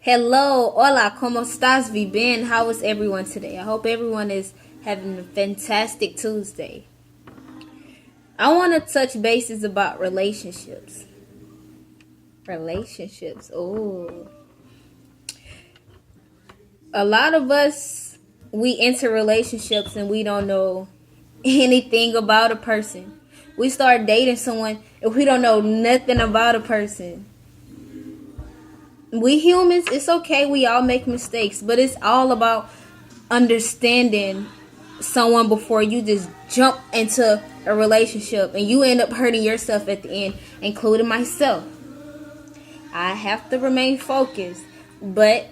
Hello, hola, ¿cómo estás, bien? How is everyone today? I hope everyone is having a fantastic Tuesday. I want to touch bases about relationships. Relationships, oh. A lot of us, we enter relationships and we don't know anything about a person. We start dating someone and we don't know nothing about a person. We humans, it's okay, we all make mistakes, but it's all about understanding someone before you just jump into a relationship and you end up hurting yourself at the end, including myself. I have to remain focused, but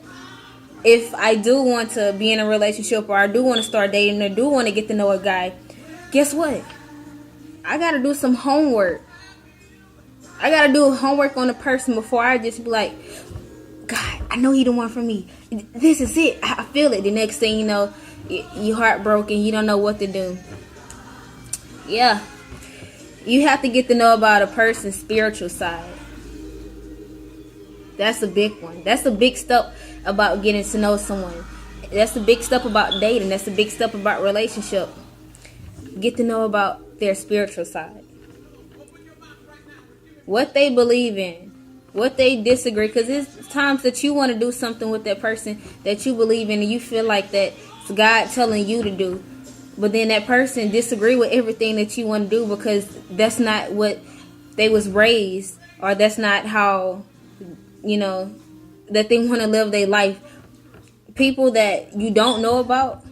if I do want to be in a relationship, or I do want to start dating, or do want to get to know a guy, guess what? I gotta do some homework. I gotta do homework on the person before I just be like, God, I know you the one for me. This is it. I feel it. The next thing you know, you're heartbroken. You don't know what to do. Yeah. You have to get to know about a person's spiritual side. That's a big one. That's a big step about getting to know someone. That's the big step about dating. That's the big step about relationship. Get to know about their spiritual side. What they believe in. What they disagree, because there's times that you want to do something with that person that you believe in and you feel like that it's God telling you to do, but then that person disagree with everything that you want to do because that's not what they was raised, or that's not how, that they want to live their life. People that you don't know about,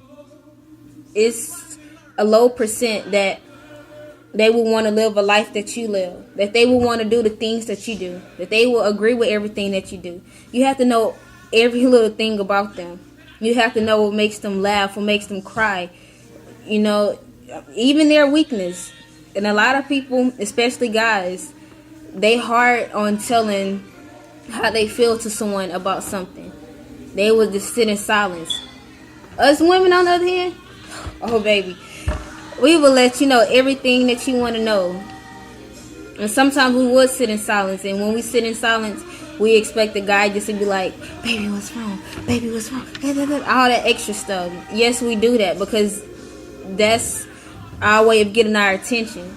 it's a low percent that they will want to live a life that you live. That they will want to do the things that you do. That they will agree with everything that you do. You have to know every little thing about them. You have to know what makes them laugh, what makes them cry. Even their weakness. And a lot of people, especially guys, they hard on telling how they feel to someone about something. They will just sit in silence. Us women, on the other hand, oh baby, we will let you know everything that you want to know. And sometimes we would sit in silence. And when we sit in silence, we expect the guy just to be like, baby, what's wrong? Baby, what's wrong? All that extra stuff. Yes, we do that because that's our way of getting our attention.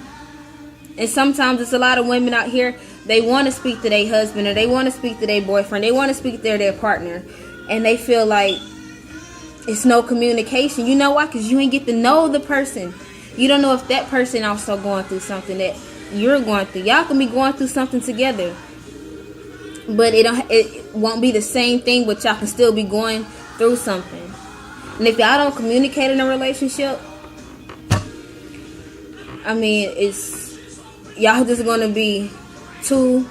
And sometimes it's a lot of women out here, they want to speak to their husband, or they want to speak to their boyfriend. They want to speak to their partner. And they feel like it's no communication. You know why? Because you ain't get to know the person. You don't know if that person also going through something that you're going through. Y'all can be going through something together, but it won't be the same thing, but y'all can still be going through something. And if y'all don't communicate in a relationship, it's y'all just going to be two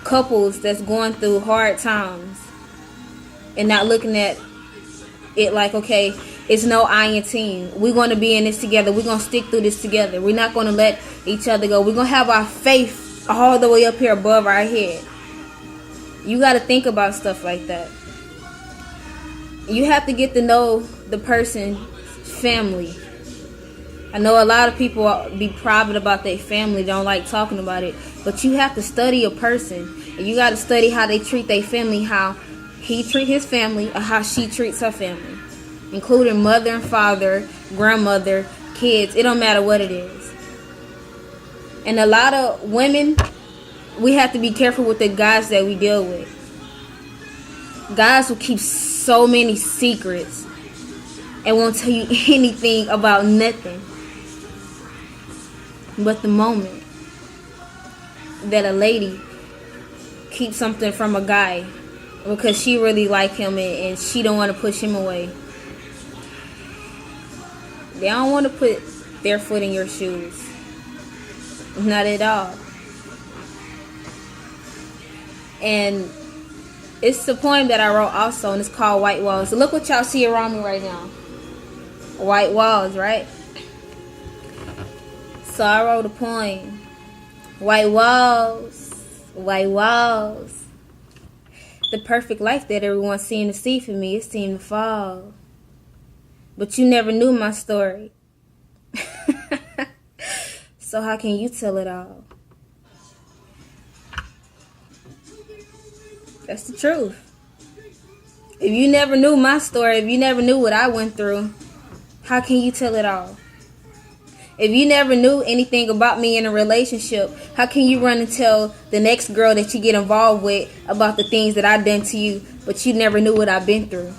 couples that's going through hard times and not looking at it like, okay, it's no I in team. We're going to be in this together. We're going to stick through this together. We're not going to let each other go. We're going to have our faith all the way up here above our head. You got to think about stuff like that. You have to get to know the person's family. I know a lot of people be private about their family, don't like talking about it. But you have to study a person. And you got to study how they treat their family, how he treat his family, or how she treats her family. Including mother and father, grandmother, kids. It don't matter what it is. And a lot of women, we have to be careful with the guys that we deal with. Guys will keep so many secrets and won't tell you anything about nothing. But the moment that a lady keeps something from a guy because she really like him and she don't want to push him away, they don't want to put their foot in your shoes. Not at all. And it's the poem that I wrote also, and it's called White Walls. So look what y'all see around me right now. White walls, right? So I wrote a poem. White walls, white walls. The perfect life that everyone seemed to see for me, it seemed to fall. But you never knew my story. So how can you tell it all? That's the truth. If you never knew my story, if you never knew what I went through, how can you tell it all? If you never knew anything about me in a relationship, how can you run and tell the next girl that you get involved with about the things that I've done to you, but you never knew what I've been through?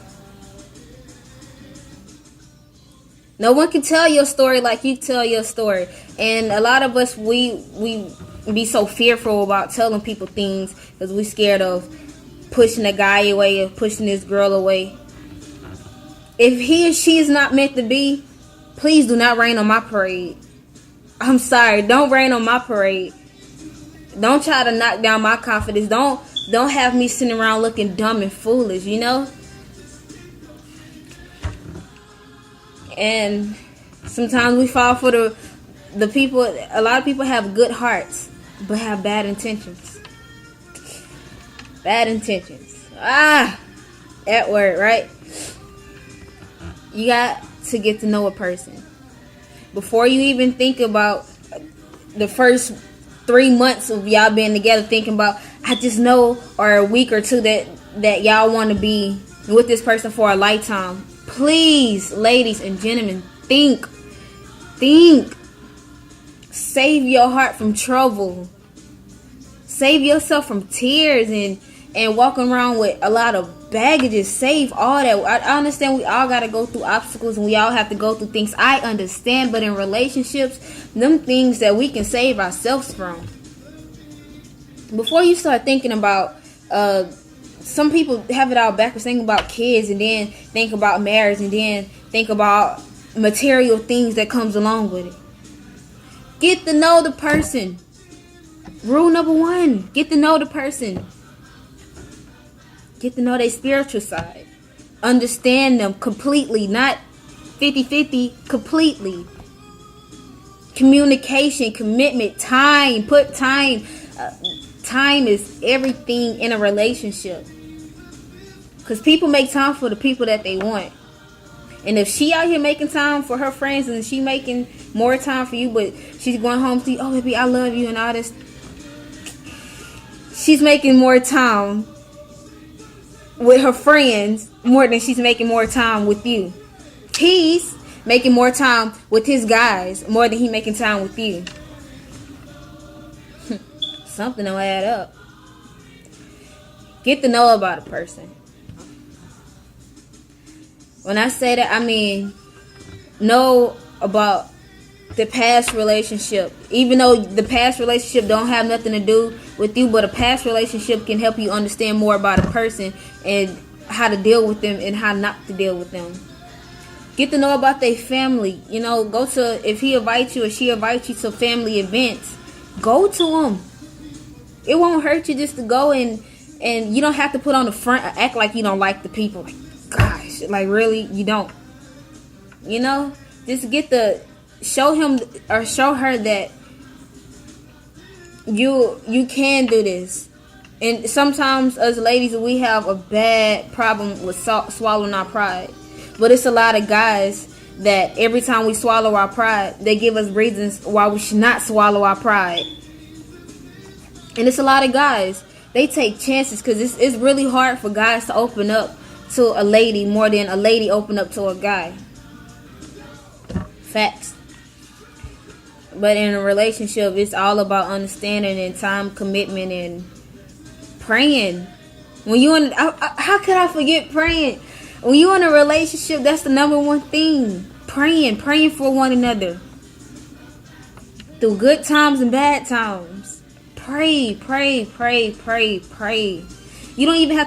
No one can tell your story like you tell your story. And a lot of us, we be so fearful about telling people things because we're scared of pushing a guy away or pushing this girl away. If he or she is not meant to be, please do not rain on my parade. I'm sorry, don't rain on my parade. Don't try to knock down my confidence. Don't have me sitting around looking dumb and foolish, you know? And sometimes we fall for the people. A lot of people have good hearts, but have bad intentions. Bad intentions. That word, right? You got to get to know a person. Before you even think about the first 3 months of y'all being together, thinking about, I just know, or a week or two that y'all want to be with this person for a lifetime. Please, ladies and gentlemen, think. Save your heart from trouble. Save yourself from tears and walking around with a lot of baggages. Save all that. I understand we all got to go through obstacles and we all have to go through things. I understand, but in relationships, them things that we can save ourselves from. Before you start thinking about some people have it all backwards, think about kids and then think about marriage and then think about material things that comes along with it. Get to know the person. Rule number 1, get to know the person. Get to know their spiritual side. Understand them completely, not 50-50, completely. Communication, commitment, time, put time. Time is everything in a relationship. Because people make time for the people that they want. And if she out here making time for her friends and she making more time for you, but she's going home to you, oh baby, I love you and all this. She's making more time with her friends more than she's making more time with you. He's making more time with his guys more than he making time with you. Something don't add up. Get to know about a person. When I say that, I mean know about the past relationship. Even though the past relationship don't have nothing to do with you, but a past relationship can help you understand more about a person and how to deal with them and how not to deal with them. Get to know about their family. You know, go to, if he invites you or she invites you to family events, go to them. It won't hurt you just to go and you don't have to put on the front or act like you don't like the people. Like, gosh, like really, you don't. You know, just get the, show him or show her that you can do this. And sometimes us ladies, we have a bad problem with swallowing our pride. But it's a lot of guys that every time we swallow our pride, they give us reasons why we should not swallow our pride. And it's a lot of guys, they take chances because it's really hard for guys to open up to a lady more than a lady open up to a guy. Facts. But in a relationship, it's all about understanding and time commitment and praying. When you in, how could I forget praying? When you in a relationship, that's the number one thing. Praying for one another. Through good times and bad times. Pray. You don't even have to